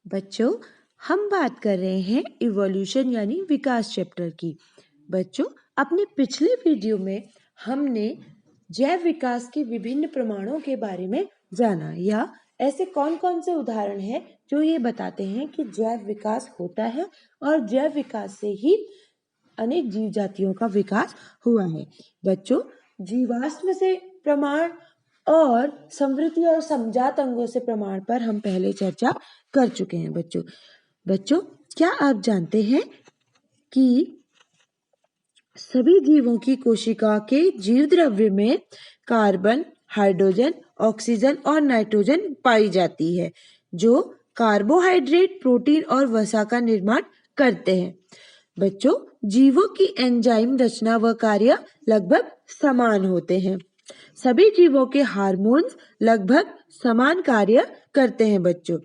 बच्चों, हम बात कर रहे हैं इवोल्यूशन यानी विकास चैप्टर की। बच्चों, अपने पिछले वीडियो में हमने जैव विकास के विभिन्न प्रमाणों के बारे में जाना, या ऐसे कौन कौन से उदाहरण हैं जो ये बताते हैं कि जैव विकास होता है और जैव विकास से ही अनेक जीव जातियों का विकास हुआ है। बच्चों, जीवाश्म से प्रमाण और समृद्धि और समजात अंगों से प्रमाण पर हम पहले चर्चा कर चुके हैं। बच्चों, क्या आप जानते हैं कि सभी जीवों की कोशिका के जीव द्रव्य में कार्बन, हाइड्रोजन, ऑक्सीजन और नाइट्रोजन पाई जाती है, जो कार्बोहाइड्रेट, प्रोटीन और वसा का निर्माण करते हैं। बच्चों, जीवों की एंजाइम रचना व कार्य लगभग समान होते हैं। सभी जीवों के हार्मोन्स लगभग समान कार्य करते हैं। बच्चों,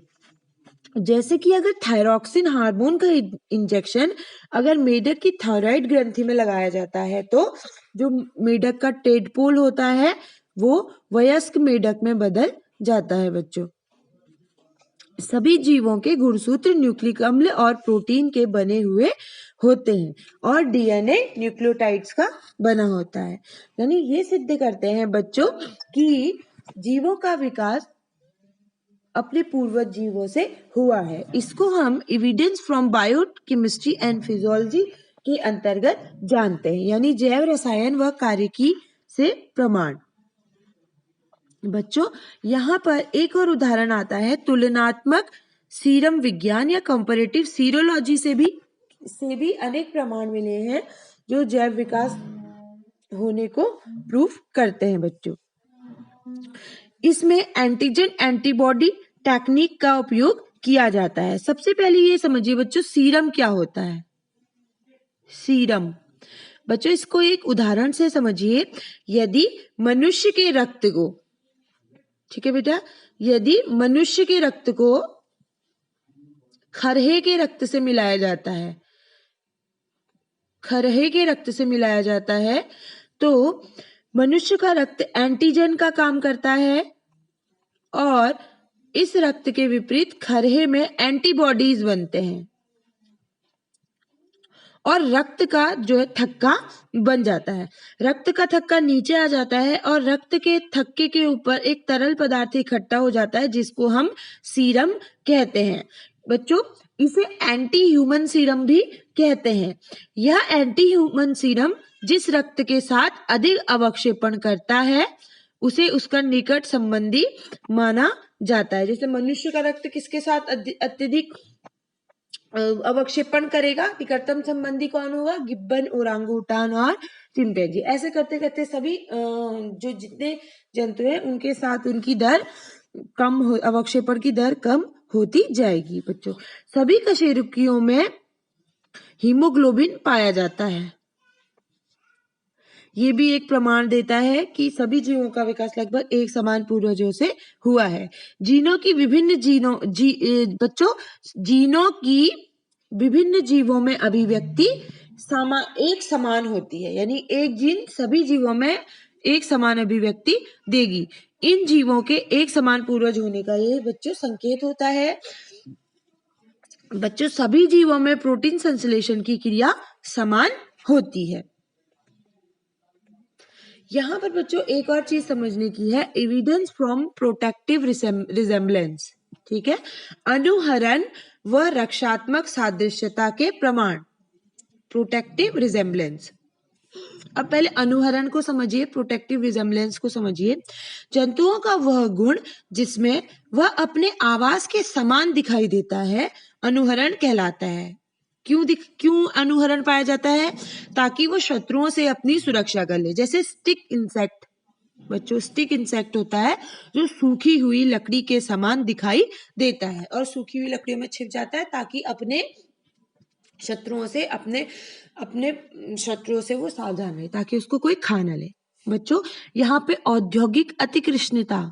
जैसे कि अगर थायरॉक्सिन हार्मोन का इंजेक्शन अगर मेढक की थायराइड ग्रंथि में लगाया जाता है, तो जो मेढक का टेडपोल होता है वो वयस्क मेढक में बदल जाता है। बच्चों, सभी जीवों के गुणसूत्र न्यूक्लिक अम्ल और प्रोटीन के बने हुए होते हैं और डीएनए न्यूक्लियोटाइड्स का बना होता है। यानी ये सिद्ध करते हैं बच्चों कि जीवों का विकास अपने पूर्वज जीवों से हुआ है। इसको हम evidence from biochemistry and physiology के अंतर्गत जानते हैं, यानी जैव रसायन व कार्यकी से प्रमाण। बच्चों, यहाँ पर एक और उदाहरण आता है तुलनात्मक सीरम विज्ञान या कंपैरेटिव सीरोलॉजी से भी अनेक प्रमाण मिले हैं जो जैव विकास होने को प्रूफ करते हैं। बच्चों, इसमें एंटीजन एंटीबॉडी टेक्निक का उपयोग किया जाता है। सबसे पहले ये समझिए बच्चों, सीरम क्या होता है। सीरम बच्चों, इसको एक उदाहरण से समझिए। यदि मनुष्य के रक्त को, ठीक है बेटा, यदि मनुष्य के रक्त को खरहे के रक्त से मिलाया जाता है, खरहे के रक्त से मिलाया जाता है, तो मनुष्य का रक्त एंटीजन का काम करता है और इस रक्त के विपरीत खरहे में एंटीबॉडीज बनते हैं और रक्त का जो है थक्का बन जाता है। रक्त का थक्का नीचे आ जाता है और रक्त के थक्के के ऊपर एक तरल पदार्थ इकट्ठा हो जाता है जिसको हम सीरम कहते हैं। बच्चों, इसे एंटी ह्यूमन सीरम भी कहते हैं। यह एंटी ह्यूमन सीरम जिस रक्त के साथ अधिक अवक्षेपण करता है उसे उसका निकट संबंधी माना जाता है। जैसे मनुष्य का रक्त किसके साथ अत्यधिक अवक्षेपण करेगा, निकटतम संबंधी कौन होगा? गिब्बन, ओरांगुटान और चिंपैंजी। ऐसे करते करते सभी जो जितने जंतु हैं उनके साथ उनकी दर अवक्षेपण की दर कम होती जाएगी। बच्चों, सभी कशेरुकियों में हीमोग्लोबिन पाया जाता है। ये भी एक प्रमाण देता है कि सभी जीवों का विकास लगभग एक समान पूर्वजों से हुआ है। बच्चों, जीनों की विभिन्न जीवों में अभिव्यक्ति एक समान होती है, यानी एक जीन सभी जीवों में एक समान अभिव्यक्ति देगी। इन जीवों के एक समान पूर्वज होने का ये बच्चों संकेत होता है। बच्चों, सभी जीवों में प्रोटीन संश्लेषण की क्रिया समान होती है। यहाँ पर बच्चों एक और चीज समझने की है, एविडेंस फ्रॉम प्रोटेक्टिव रिजेम्बलेंस। ठीक है, अनुहरण व रक्षात्मक सादृश्यता के प्रमाण, प्रोटेक्टिव रिजेम्बलेंस। अब पहले अनुहरण को समझिए, प्रोटेक्टिव रिजेम्बलेंस को समझिए। जंतुओं का वह गुण जिसमें वह अपने आवास के समान दिखाई देता है अनुहरण कहलाता है। क्यों अनुहरण पाया जाता है? ताकि वो शत्रुओं से अपनी सुरक्षा कर ले। जैसे स्टिक इंसेक्ट, बच्चों स्टिक इंसेक्ट होता है जो सूखी हुई लकड़ी के समान दिखाई देता है और सूखी हुई लकड़ियों में छिप जाता है ताकि अपने शत्रुओं से वो सावधान रहे, ताकि उसको कोई खा ना ले। बच्चों, यहाँ पे औद्योगिक अतिकृष्णता,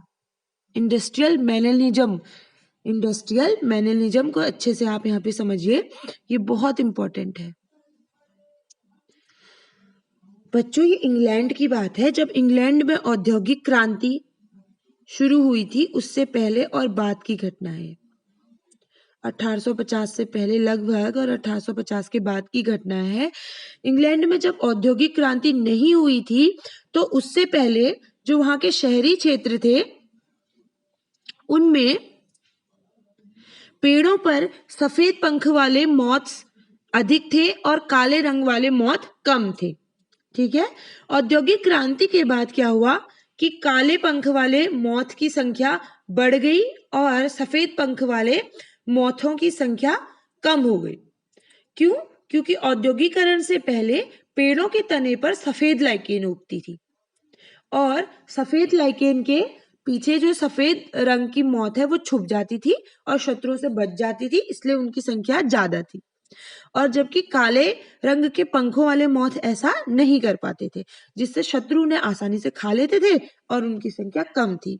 इंडस्ट्रियल मैनलिज्म को अच्छे से आप यहाँ पे समझिए, ये बहुत इंपॉर्टेंट है। बच्चों, ये इंग्लैंड की बात है। जब इंग्लैंड में औद्योगिक क्रांति शुरू हुई थी उससे पहले और बाद की घटना है। 1850 से पहले लगभग और 1850 के बाद की घटना है। इंग्लैंड में जब औद्योगिक क्रांति नहीं हुई थी तो उससे पहले जो वहां के शहरी क्षेत्र थे उनमें पेड़ों पर सफेद पंख वाले मॉथ्स अधिक थे और काले रंग वाले मॉथ कम थे। ठीक है। औद्योगिक क्रांति के बाद क्या हुआ कि काले पंख वाले मॉथ की संख्या बढ़ गई और सफेद पंख वाले मॉथों की संख्या कम हो गई। क्यों? क्योंकि औद्योगिकरण से पहले पेड़ों के तने पर सफेद लाइकेन उगती थी और सफेद लाइकेन के पीछे जो सफेद रंग की मौत है वो छुप जाती थी और शत्रुओं से बच जाती थी, इसलिए उनकी संख्या ज्यादा थी। और जबकि काले रंग के पंखों वाले मौत ऐसा नहीं कर पाते थे, जिससे शत्रु उन्हें आसानी से खा लेते थे और उनकी संख्या कम थी।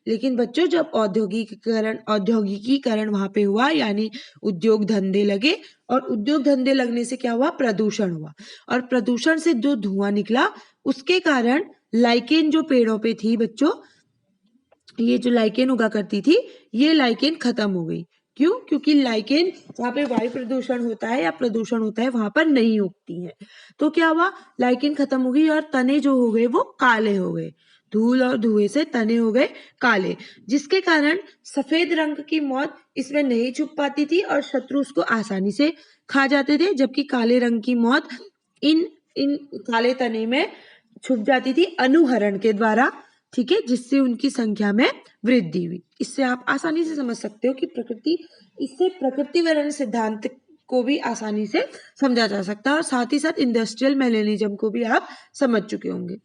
लेकिन बच्चों, जब औद्योगिकीकरण वहां पे हुआ, यानी उद्योग धंधे लगे, और उद्योग धंधे लगने से क्या हुआ? प्रदूषण हुआ। और प्रदूषण से जो धुआं निकला उसके कारण लाइकेन जो पेड़ों पे थी बच्चों, ये जो लाइकेन उगा करती थी, ये लाइकेन खत्म हो गई। क्यों? क्योंकि लाइकेन जहाँ पे वायु प्रदूषण होता है या प्रदूषण होता है वहां पर नहीं उगती है। तो क्या हुआ? लाइकेन खत्म हो गई और तने जो हो गए वो काले हो गए। धूल और धुएं से तने हो गए काले, जिसके कारण सफेद रंग की मौत इसमें नहीं छुप पाती थी और शत्रु उसको आसानी से खा जाते थे, जबकि काले रंग की मौत इन इन काले तने में छुप जाती थी अनुहरण के द्वारा। ठीक है, जिससे उनकी संख्या में वृद्धि हुई। इससे आप आसानी से समझ सकते हो कि इससे प्रकृतिवरण सिद्धांत को भी आसानी से समझा जा सकता है और साथ ही साथ इंडस्ट्रियल मैलेनिज्म को भी आप समझ चुके होंगे।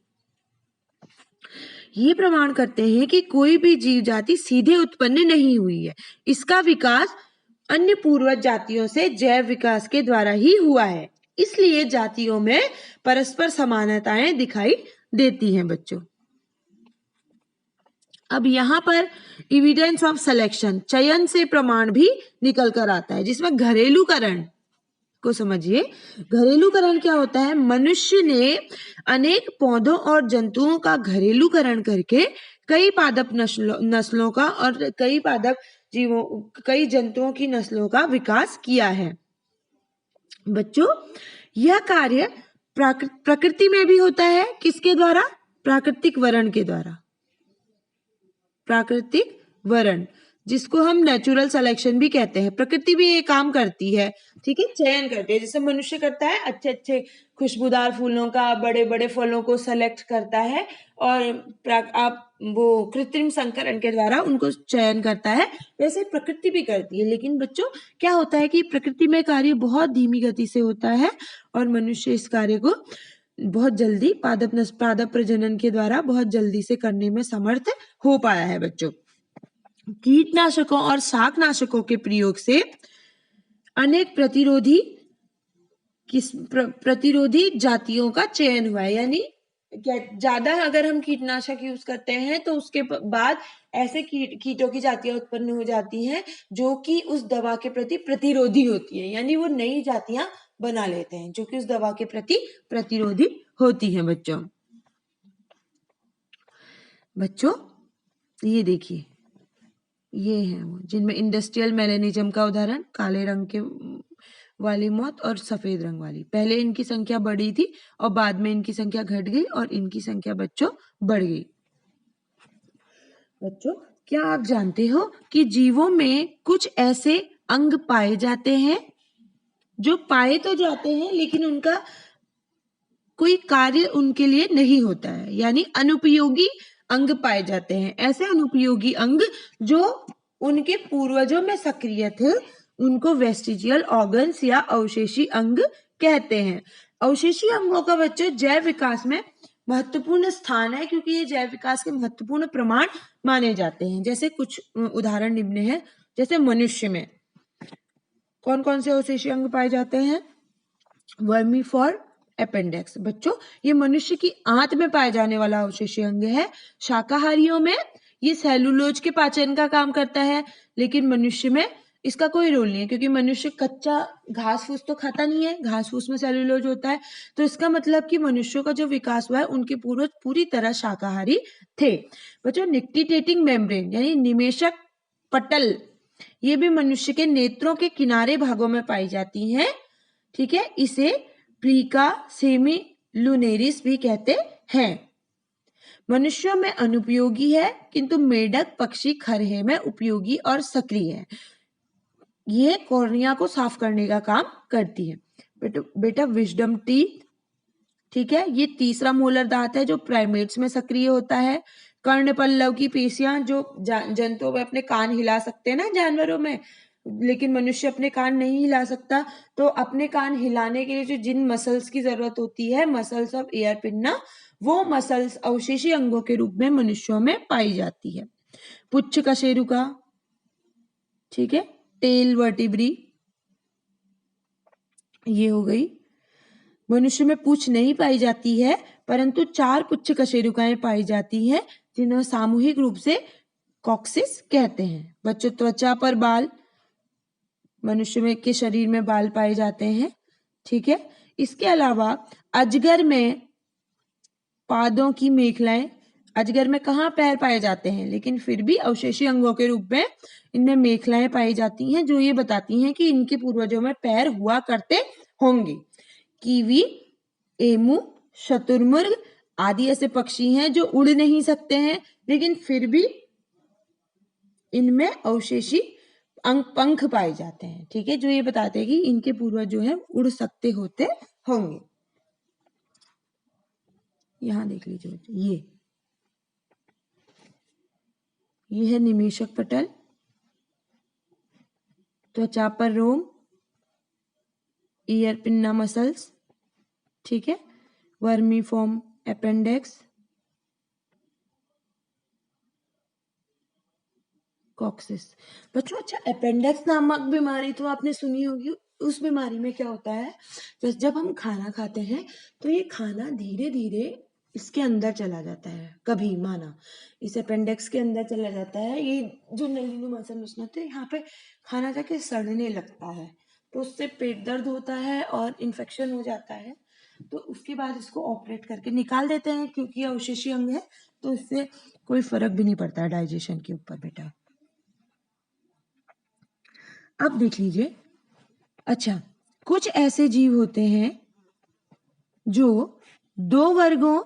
ये प्रमाण करते हैं कि कोई भी जीव जाति सीधे उत्पन्न नहीं हुई है, इसका विकास अन्य पूर्वज जातियों से जैव विकास के द्वारा ही हुआ है। इसलिए जातियों में परस्पर समानताएं दिखाई देती हैं बच्चों। अब यहाँ पर एविडेंस ऑफ सिलेक्शन, चयन से प्रमाण भी निकल कर आता है, जिसमें घरेलूकरण को समझिए। घरेलूकरण क्या होता है? मनुष्य ने अनेक पौधों और जंतुओं का घरेलूकरण करके कई पादप नस्लों का और कई जंतुओं की नस्लों का विकास किया है। बच्चों, यह कार्य प्रकृति में भी होता है। किसके द्वारा? प्राकृतिक वरण के द्वारा। प्राकृतिक वरण, जिसको हम नेचुरल सिलेक्शन भी कहते हैं। प्रकृति भी ये काम करती है, ठीक है, चयन करती है। जैसे मनुष्य करता है अच्छे अच्छे खुशबूदार फूलों का, बड़े बड़े फलों को सेलेक्ट करता है और आप वो कृत्रिम संकरण के द्वारा उनको चयन करता है, वैसे प्रकृति भी करती है। लेकिन बच्चों, क्या होता है कि प्रकृति में कार्य बहुत धीमी गति से होता है और मनुष्य इस कार्य को बहुत जल्दी पादप प्रजनन के द्वारा बहुत जल्दी से करने में समर्थ हो पाया है। बच्चों, कीटनाशकों और शाकनाशकों के प्रयोग से अनेक प्रतिरोधी जातियों का चयन हुआ है। यानी ज्यादा अगर हम कीटनाशक यूज करते हैं तो उसके बाद ऐसे कीटों की जातियां उत्पन्न हो जाती हैं जो कि उस दवा के प्रति प्रतिरोधी होती है। यानी वो नई जातियां बना लेते हैं जो कि उस दवा के प्रति प्रतिरोधी होती हैं। बच्चों ये देखिए, ये है वो जिनमें इंडस्ट्रियल मैलेनिज्म का उदाहरण काले रंग के वाली मौत और सफेद रंग वाली। पहले इनकी संख्या बढ़ी थी और बाद में इनकी संख्या घट गई और इनकी संख्या बच्चों बढ़ गई। बच्चों, क्या आप जानते हो कि जीवों में कुछ ऐसे अंग पाए जाते हैं जो पाए तो जाते हैं लेकिन उनका कोई कार्य उनके लिए नहीं होता है, यानी अनुपयोगी अंग पाए जाते हैं। ऐसे अनुपयोगी अंग जो उनके पूर्वजों में सक्रिय थे उनको वेस्टिजियल ऑर्गन्स या अवशेषी अंग कहते हैं। अवशेषी अंगों का बच्चों जैव विकास में महत्वपूर्ण स्थान है, क्योंकि ये जैव विकास के महत्वपूर्ण प्रमाण माने जाते हैं। जैसे कुछ उदाहरण निम्न है। जैसे मनुष्य में कौन कौन से अवशेषी अंग पाए जाते हैं? वर्मीफॉर अपेंडिक्स। बच्चों, ये मनुष्य की आंत में पाए जाने वाला अवशेषी अंग है। शाकाहारियों में ये सेलुलोज के पाचन का काम करता है, लेकिन मनुष्य में इसका कोई रोल नहीं है, क्योंकि मनुष्य कच्चा घास फूस तो खाता नहीं है, घास फूस में सेलुलोज होता है। तो इसका मतलब कि मनुष्यों का जो विकास हुआ है उनके पूर्वज पूरी तरह शाकाहारी थे। बच्चों, निक्टिटेटिंग मेम्ब्रेन यानी निमेशक पटल ये भी मनुष्य के नेत्रों के किनारे भागों में पाई जाती हैं। ठीक है, इसे प्लीका सेमी लुनेरिस भी कहते हैं। मनुष्यों में अनुपयोगी है, किंतु मेढक, पक्षी, खरहे में उपयोगी और सक्रिय है। ये कॉर्निया को साफ करने का काम करती है। बेटा विजडम टीथ, ठीक है, ये तीसरा मोलर दांत है जो प्राइमेट्स में सक्रिय होता है। कर्ण पल्लव की पेशियां जो जंतुओं में अपने कान हिला सकते हैं ना जानवरों में, लेकिन मनुष्य अपने कान नहीं हिला सकता, तो अपने कान हिलाने के लिए जो जिन मसल्स की जरूरत होती है, मसल्स ऑफ एयर पिन्ना, वो मसल्स अवशेषी अंगों के रूप में मनुष्यों में पाई जाती है। पुच्छ कशेरुका, ठीक है, टेल वर्टिब्री, ये हो गई। मनुष्य में पूंछ नहीं पाई जाती है, परंतु 4 पुच्छ कशेरुकाएं पाई जाती हैं, जिन्हें सामूहिक रूप से कॉक्सिस कहते हैं। बच्चों, त्वचा पर बाल, मनुष्य में के शरीर में बाल पाए जाते हैं। ठीक है, इसके अलावा अजगर में पादों की मेखलाएं, अजगर में कहाँ पैर पाए जाते हैं, लेकिन फिर भी अवशेषी अंगों के रूप में इनमें मेखलाएं पाई जाती हैं, जो ये बताती हैं कि इनके पूर्वजों में पैर हुआ करते होंगे। कीवी, एमू, शतुरमुर्ग आदि ऐसे पक्षी हैं जो उड़ नहीं सकते हैं, लेकिन फिर भी इनमें अवशेषी पंख पाए जाते हैं। ठीक है, जो ये बताते हैं कि इनके पूर्वज जो है उड़ सकते होते होंगे। यहां देख लीजिए, ये है निमेशक पटल, त्वचा पर रोम, ईयर पिन्ना मसल्स, ठीक है, वर्मीफॉर्म अपेंडिक्स, कॉक्सिस। बच्चों, अच्छा, अपेंडिक्स नामक बीमारी तो आपने सुनी होगी। उस बीमारी में क्या होता है, जब हम खाना खाते हैं तो ये खाना धीरे धीरे इसके अंदर चला जाता है। कभी माना इस अपेंडिक्स के अंदर चला जाता है, ये जो नलीनुमा संरचना होती है, यहाँ पे खाना जाके सड़ने लगता है, तो उससे पेट दर्द होता है और इन्फेक्शन हो जाता है। तो उसके बाद इसको ऑपरेट करके निकाल देते हैं, क्योंकि अवशेषी अंग है, तो इससे कोई फर्क भी नहीं पड़ता है डाइजेशन के ऊपर। बेटा अब देख लीजिए, अच्छा, कुछ ऐसे जीव होते हैं जो 2 वर्गों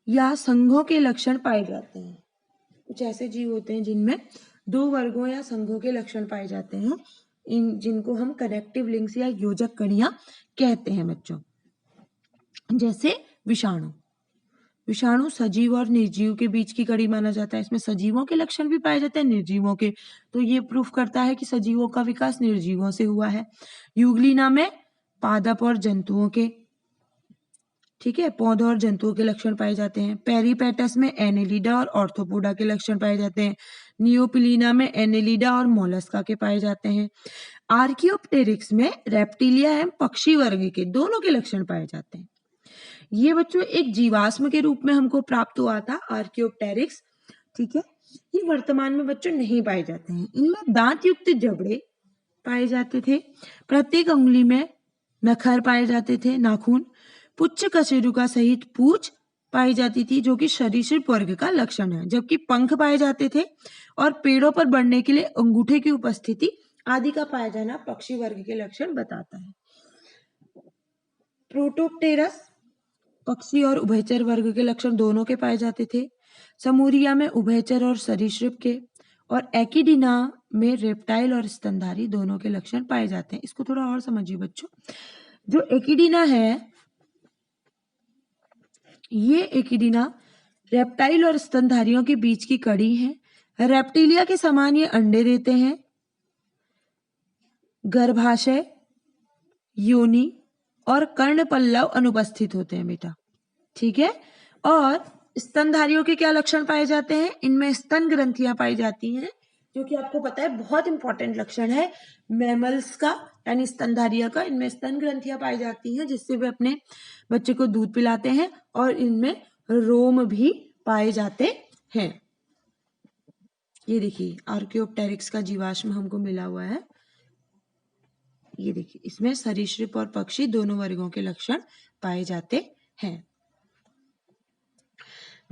या संघों के लक्षण पाए जाते हैं। कुछ ऐसे जीव होते हैं जिनमें 2 वर्गों या संघों के लक्षण पाए जाते हैं, जिनको हम कनेक्टिव लिंक्स या योजक कड़ियां कहते हैं बच्चों। जैसे विषाणु, विषाणु सजीव और निर्जीव के बीच की कड़ी माना जाता है। इसमें सजीवों के लक्षण भी पाए जाते हैं, निर्जीवों के, तो ये प्रूफ करता है कि सजीवों का विकास निर्जीवों से हुआ है। यूग्लिना में पादप और जंतुओं के, ठीक है, पौधों और जंतुओं के लक्षण पाए जाते हैं। पेरीपेटस में एनेलिडा और ऑर्थोपोडा के लक्षण पाए जाते हैं। नियोपिलीना में एनेलिडा और मोलस्का के पाए जाते हैं। आर्कियोप्टेरिक्स में रेप्टिलिया एवं पक्षी वर्ग के दोनों के लक्षण पाए जाते हैं। ये बच्चों एक जीवाश्म के रूप में हमको प्राप्त हुआ था, आर्कियोप्टेरिक्स। ठीक है, ये वर्तमान में बच्चों नहीं पाए जाते हैं। इनमें दांत युक्त जबड़े पाए जाते थे, प्रत्येक उंगली में नखर पाए जाते थे, नाखून, पुच्छ कशेरुका सहित पूंछ पाई जाती थी, जो कि सरीसृप वर्ग का लक्षण है, जबकि पंख पाए जाते थे और पेड़ों पर बढ़ने के लिए अंगूठे की उपस्थिति आदि का पाया जाना पक्षी वर्ग के लक्षण बताता है। प्रोटोप्टेरस पक्षी और उभयचर वर्ग के लक्षण दोनों के पाए जाते थे। समूरिया में उभयचर और सरीसृप के, और एकिडीना में रेप्टाइल और स्तनधारी दोनों के लक्षण पाए जाते हैं। इसको थोड़ा और समझिए बच्चों। जो एकिडीना है, ये एकिडीना रेप्टाइल और स्तनधारियों के बीच की कड़ी है। रेप्टिलिया के समान ये अंडे देते हैं। गर्भाशय, योनि और कर्णपल्लव अनुपस्थित होते हैं बेटा। ठीक है, और स्तनधारियों के क्या लक्षण पाए जाते हैं? इनमें स्तन ग्रंथियां पाई जाती हैं, जो कि आपको पता है बहुत इंपॉर्टेंट लक्षण है मैमल्स का, यानी स्तनधारियों का। इनमें स्तन ग्रंथियां पाई जाती हैं, जिससे वे अपने बच्चे को दूध पिलाते हैं, और इनमें रोम भी पाए जाते हैं। ये देखिए, आर्कियोप्टेरिक्स का जीवाश्म हमको मिला हुआ है। ये देखिए, इसमें सरीसृप और पक्षी दोनों वर्गों के लक्षण पाए जाते हैं।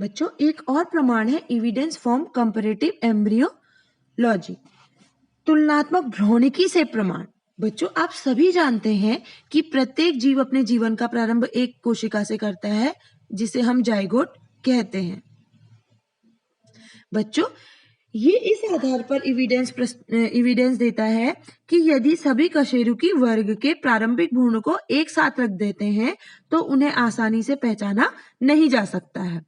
बच्चों, एक और प्रमाण है एविडेंस फ्रॉम कंपैरेटिव एम्ब्रियोलॉजी। तुलनात्मक भ्रौणिकी से प्रमाण। बच्चों, आप सभी जानते हैं कि प्रत्येक जीव अपने जीवन का प्रारंभ एक कोशिका से करता है, जिसे हम जाइगोट कहते हैं। बच्चों, ये इस आधार पर एविडेंस देता है कि यदि सभी कशेरुकी वर्ग के प्रारंभिक भ्रूण को एक साथ रख देते हैं तो उन्हें आसानी से पहचाना नहीं जा सकता है।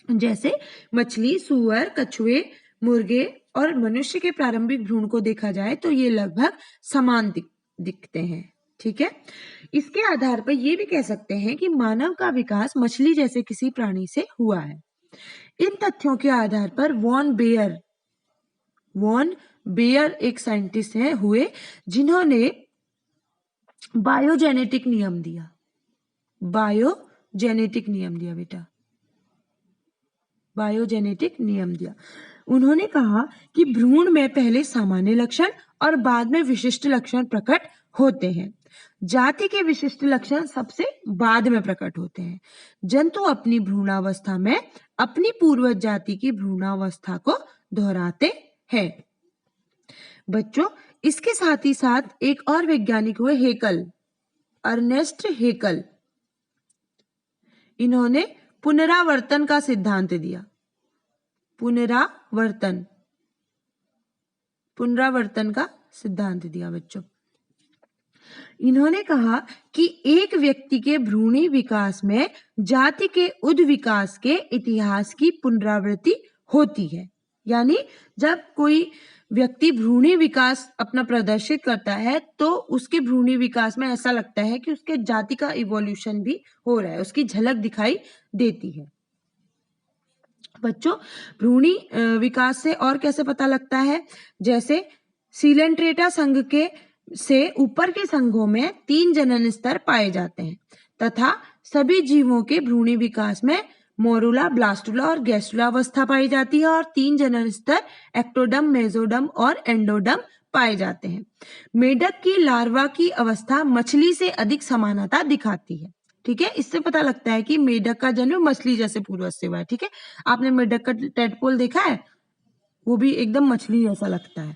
जैसे मछली, सुअर, कछुए, मुर्गे और मनुष्य के प्रारंभिक भ्रूण को देखा जाए तो ये लगभग समान दिखते हैं। ठीक है, इसके आधार पर ये भी कह सकते हैं कि मानव का विकास मछली जैसे किसी प्राणी से हुआ है। इन तथ्यों के आधार पर वॉन बेयर एक साइंटिस्ट हुए जिन्होंने बायोजेनेटिक नियम दिया। बायोजेनेटिक नियम दिया। उन्होंने कहा कि भ्रूण में पहले सामान्य लक्षण और बाद में विशिष्ट लक्षण प्रकट होते हैं। जाति के विशिष्ट लक्षण सबसे बाद में प्रकट होते हैं। जंतु अपनी भ्रूणावस्था में अपनी पूर्वज जाति की भ्रूणावस्था को दोहराते हैं। बच्चों, इसके साथ ही साथ एक और वैज्ञानिक हुए अर्नेस्ट हेकल। इन्होंने पुनरावर्तन का सिद्धांत दिया। पुनरावर्तन का सिद्धांत दिया बच्चों। इन्होंने कहा कि एक व्यक्ति के भ्रूणी विकास में जाति के उद्विकास के इतिहास की पुनरावृत्ति होती है। यानी जब कोई व्यक्ति भ्रूणी विकास अपना प्रदर्शित करता है तो उसके भ्रूणी विकास में ऐसा लगता है कि उसके जाति का इवोल्यूशन भी हो रहा है, उसकी झलक दिखाई देती है। बच्चों, भ्रूणी विकास से और कैसे पता लगता है? जैसे सीलेंट्रेटा संघ के से ऊपर के संघों में 3 जनन स्तर पाए जाते हैं तथा सभी जीवों के भ्रूणी विकास में मोरुला, ब्लास्टुला और गैस्टुला अवस्था पाई जाती है और 3 जनन स्तर एक्टोडर्म, मेसोडर्म और एंडोडर्म पाए जाते हैं। मेढक की लार्वा की अवस्था मछली से अधिक समानता दिखाती है। ठीक है, इससे पता लगता है कि मेढक का जन्म मछली जैसे पूर्वज से हुआ है। ठीक है, आपने मेढक का टेडपोल देखा है? वो भी एकदम मछली जैसा लगता है।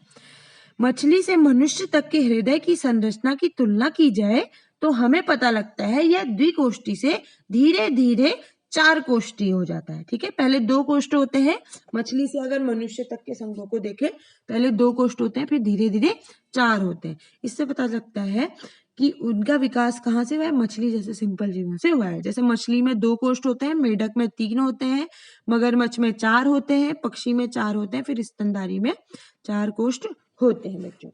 मछली से मनुष्य तक के हृदय की संरचना की तुलना की जाए तो हमें पता लगता है यह द्विकोष्ठी से धीरे धीरे 4 कोष्ठी हो जाता है। ठीक है, पहले 2 कोष्ठ होते हैं। मछली से अगर मनुष्य तक के संघों को देखें, पहले 2 कोष्ठ होते हैं, फिर धीरे धीरे 4 होते हैं। इससे पता लगता है कि उनका विकास कहाँ से हुआ है? मछली जैसे सिंपल जीवों से हुआ है। जैसे मछली में 2 कोष्ठ होते हैं, मेढक में 3 होते हैं, मगरमच्छ में 4 होते हैं, पक्षी में 4 होते हैं, फिर स्तनधारी में 4 कोष्ठ होते हैं। बच्चों,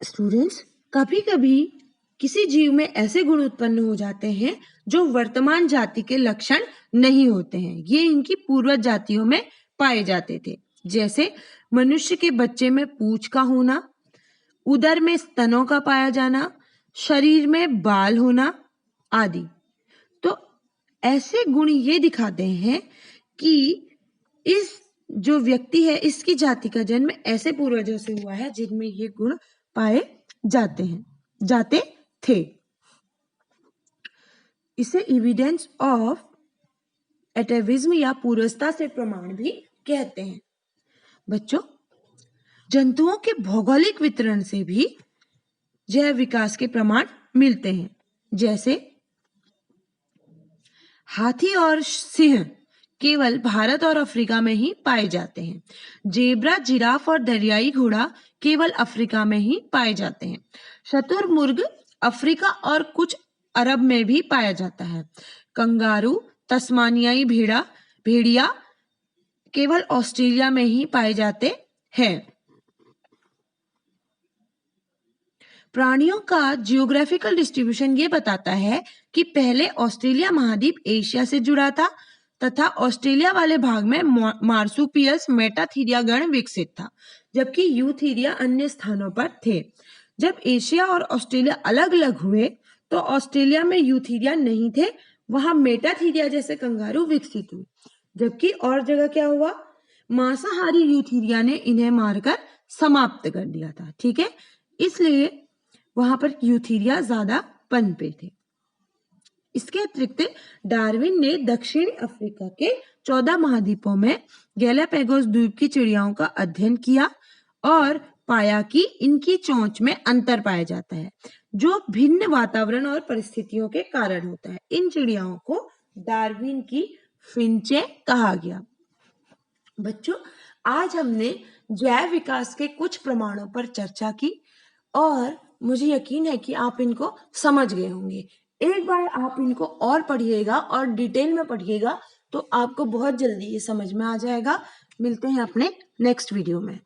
स्टूडेंट्स, कभी कभी किसी जीव में ऐसे गुण उत्पन्न हो जाते हैं जो वर्तमान जाति के लक्षण नहीं होते हैं। ये इनकी पूर्वज जातियों में पाए जाते थे। जैसे मनुष्य के बच्चे में पूंछ का होना, उदर में स्तनों का पाया जाना, शरीर में बाल होना आदि। तो ऐसे गुण ये दिखाते हैं कि इस जो व्यक्ति है इसकी जाति का जन्म ऐसे पूर्वजों से हुआ है जिनमें ये गुण पाए जाते थे। इसे एविडेंस ऑफ एटेविज्म या पूर्वजता से प्रमाण भी कहते हैं। बच्चों, जंतुओं के भौगोलिक वितरण से भी जैव विकास के प्रमाण मिलते हैं। जैसे हाथी और सिंह केवल भारत और अफ्रीका में ही पाए जाते हैं। जेब्रा, जिराफ और दरियाई घोड़ा केवल अफ्रीका में ही पाए जाते हैं। शुतुरमुर्ग अफ्रीका और कुछ अरब में भी पाया जाता है। कंगारू, तस्मानियाई भेड़िया केवल ऑस्ट्रेलिया में ही पाए जाते हैं। प्राणियों का जियोग्राफिकल डिस्ट्रीब्यूशन ये बताता है कि पहले ऑस्ट्रेलिया महाद्वीप एशिया से जुड़ा था तथा ऑस्ट्रेलिया वाले भाग में मार्सुपियस मेटाथीरिया गण विकसित था, जबकि यूथीरिया अन्य स्थानों पर थे। जब एशिया और ऑस्ट्रेलिया अलग अलग हुए तो ऑस्ट्रेलिया में यूथीरिया नहीं थे, वहां मेटाथीरिया जैसे कंगारू विकसित हुए, जबकि और जगह क्या हुआ? मांसाहारी यूथीरिया ने इन्हें मारकर समाप्त कर दिया था। ठीक है, इसलिए वहां पर यूथीरिया ज्यादा पनपे थे। इसके अतिरिक्त डार्विन ने दक्षिण अफ्रीका के 14 महाद्वीपों में गैलापागोस द्वीप की चिड़ियाओं का अध्ययन किया और पाया कि इनकी चोंच में अंतर पाया जाता है जो भिन्न वातावरण और परिस्थितियों के कारण होता है। इन चिड़ियाओं को डार्विन की फिंचे कहा गया। बच्चों, आज हमने जैव विकास के कुछ प्रमाणों पर चर्चा की और मुझे यकीन है कि आप इनको समझ गए होंगे। एक बार आप इनको और पढ़िएगा और डिटेल में पढ़िएगा तो आपको बहुत जल्दी ये समझ में आ जाएगा। मिलते हैं अपने नेक्स्ट वीडियो में।